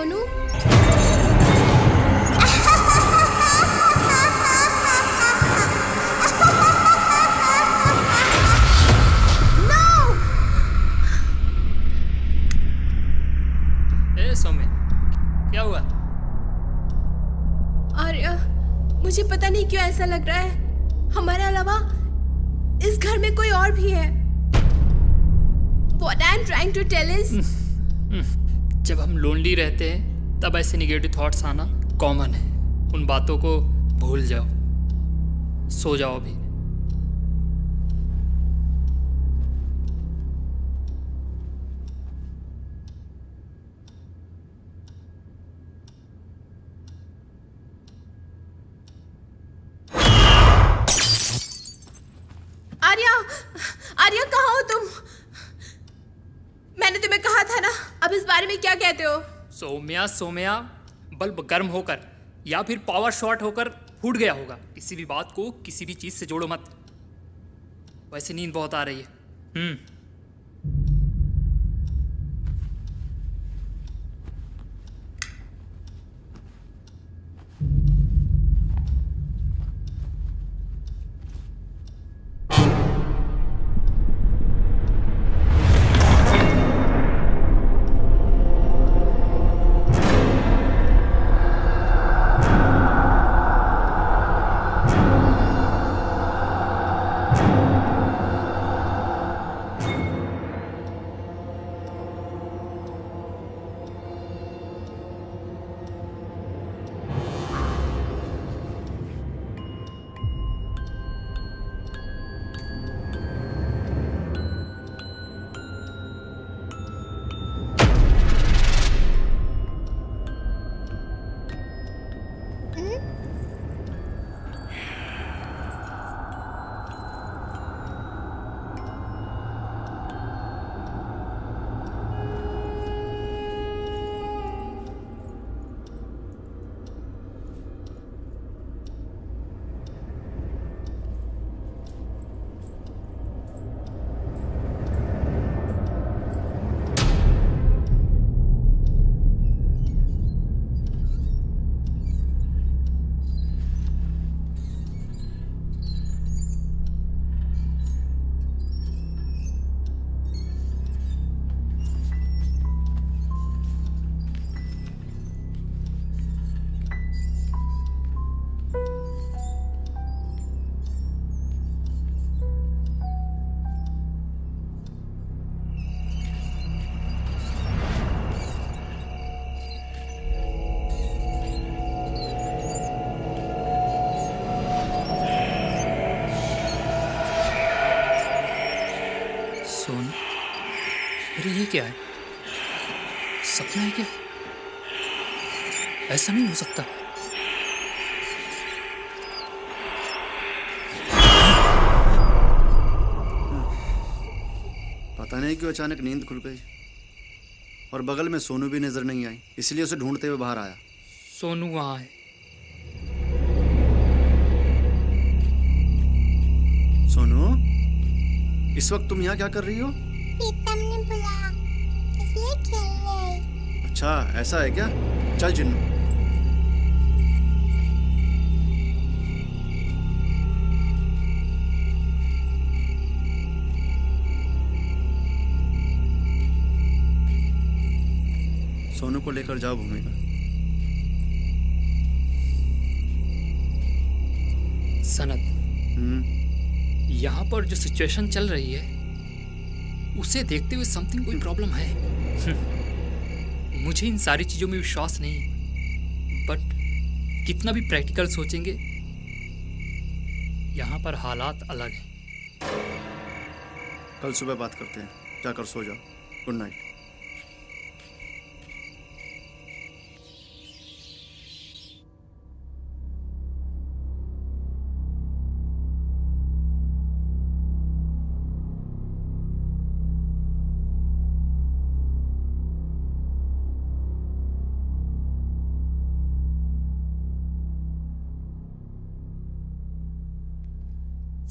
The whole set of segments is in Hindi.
सोनू? ए सौम्य, क्या हुआ? आर्या, मुझे पता नहीं क्यों ऐसा लग रहा है हमारे अलावा इस घर में कोई और भी है। What I'm trying to tell is जब हम लोनली रहते हैं तब ऐसे निगेटिव थॉट्स आना कॉमन है। उन बातों को भूल जाओ, सो जाओ अभी। आर्या, आर्या कहाँ हो तुम? मैंने तुम्हें कहा था ना, अब इस बारे में क्या कहते हो? सोम्या, बल्ब गर्म होकर या फिर पावर शॉट होकर फूट गया होगा। किसी भी बात को किसी भी चीज से जोड़ो मत। वैसे नींद बहुत आ रही है। अरे ये क्या है? सपना है क्या? ऐसा नहीं हो सकता। पता नहीं क्यों अचानक नींद खुल गई और बगल में सोनू भी नजर नहीं आई, इसलिए उसे ढूंढते हुए बाहर आया। सोनू वहाँ है। सोनू, इस वक्त तुम यहाँ क्या कर रही हो? प्रीतम ने बुलाया, इसलिए खेलने। अच्छा, ऐसा है क्या? चल जिन्नू। सोनू को लेकर जाओ भूमिका। सनत, यहाँ पर जो सिचुएशन चल रही है उसे देखते हुए समथिंग कोई प्रॉब्लम है। मुझे इन सारी चीजों में विश्वास नहीं, बट कितना भी प्रैक्टिकल सोचेंगे यहाँ पर हालात अलग हैं। कल सुबह बात करते हैं, जाकर सो जाओ। Good night.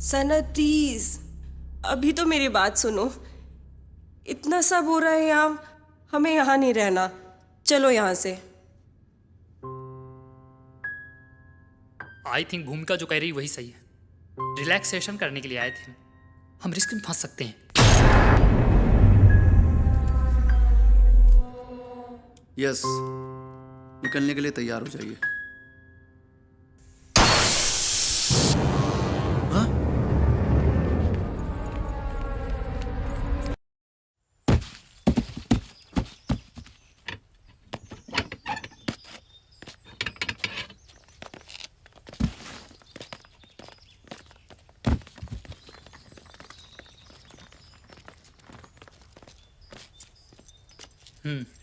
सनत प्लीज, अभी तो मेरी बात सुनो। इतना सब हो रहा है यहाँ, हमें यहाँ नहीं रहना। चलो यहाँ से। आई थिंक भूमिका जो कह रही वही सही है। रिलैक्सेशन करने के लिए आए थे हम रिस्क में फंस सकते हैं। यस, निकलने के लिए तैयार हो जाइए। हाँ?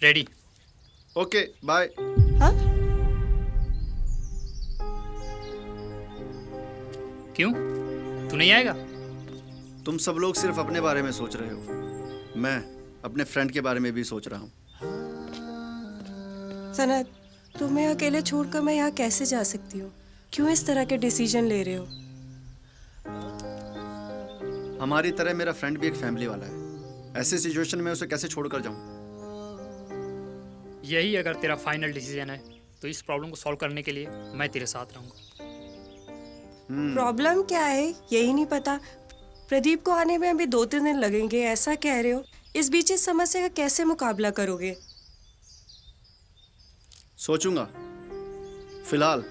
रेडी। Okay, bye. हाँ? क्यों, तू नहीं आएगा? तुम सब लोग सिर्फ अपने बारे में सोच रहे हो, मैं अपने फ्रेंड के बारे में भी सोच रहा हूँ। सनत, तुम्हें अकेले छोड़कर मैं यहाँ कैसे जा सकती हूँ? क्यों इस तरह के डिसीजन ले रहे हो? हमारी तरह मेरा फ्रेंड भी एक फैमिली वाला है। ऐसी सिचुएशन में उसे कैसे छोड़कर जाऊँ? यही अगर तेरा फाइनल डिसीजन है तो इस प्रॉब्लम को सॉल्व करने के लिए मैं तेरे साथ रहूंगा। प्रॉब्लम क्या है यही नहीं पता। प्रदीप को आने में अभी 2-3 दिन लगेंगे, ऐसा कह रहे हो। इस बीच इस समस्या का कैसे मुकाबला करोगे? सोचूंगा। फिलहाल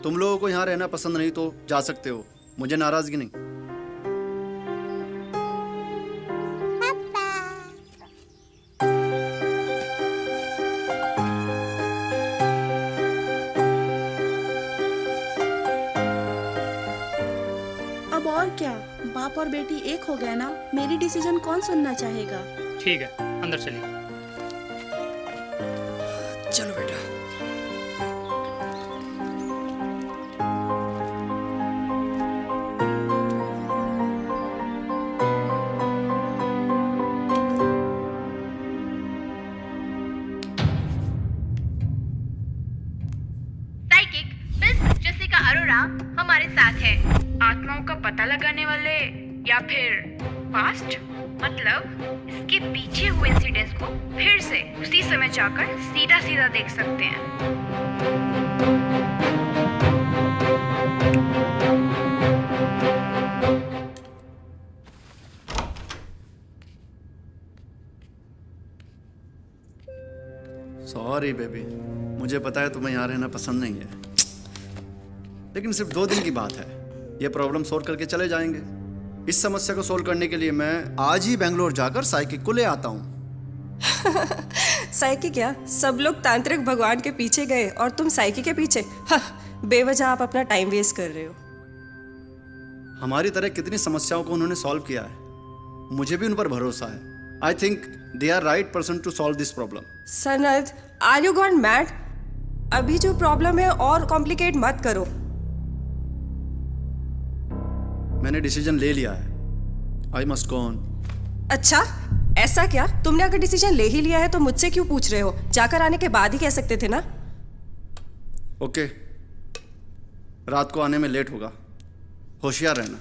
तुम लोगों को यहाँ रहना पसंद नहीं तो जा सकते हो, मुझे नाराजगी नहीं। अब और क्या, बाप और बेटी एक हो गए ना। मेरी डिसीजन कौन सुनना चाहेगा? ठीक है, अंदर चलिए। चलो बेटा। साइकिक मिस जेसिका अरोरा हमारे साथ है। आत्माओं का पता लगाने वाले या फिर पास्ट, मतलब इसके पीछे हुए इंसिडेंट्स को फिर से उसी समय जाकर सीधा सीधा देख सकते हैं। सॉरी बेबी, मुझे पता है तुम्हें यहाँ रहना पसंद नहीं है, लेकिन सिर्फ 2 दिन की बात है। ये प्रॉब्लम सॉल्व करके चले जाएंगे। इस समस्या को सॉल्व करने के लिए मैं आज ही बेंगलोर जाकर साइकिक को ले आता हूँ। साइकी क्या? सब लोग तांत्रिक भगवान के पीछे गए और तुम साइकी के पीछे? हाँ, बेवजह आप अपना टाइम वेस्ट कर रहे हो। हमारी तरह कितनी समस्याओं को उन्होंने सॉल्व किया है, मुझे भी उन पर भरोसा है। I think they are right person to solve this problem. Sanad, are you gone mad? अभी जो प्रॉब्लम है और कॉम्प्लिकेट मत करो। मैंने डिसीजन ले लिया है, आई मस्ट गो ऑन। अच्छा, ऐसा क्या? तुमने अगर डिसीजन ले ही लिया है तो मुझसे क्यों पूछ रहे हो? जाकर आने के बाद ही कह सकते थे ना। ओके, रात को आने में लेट होगा, होशियार रहना।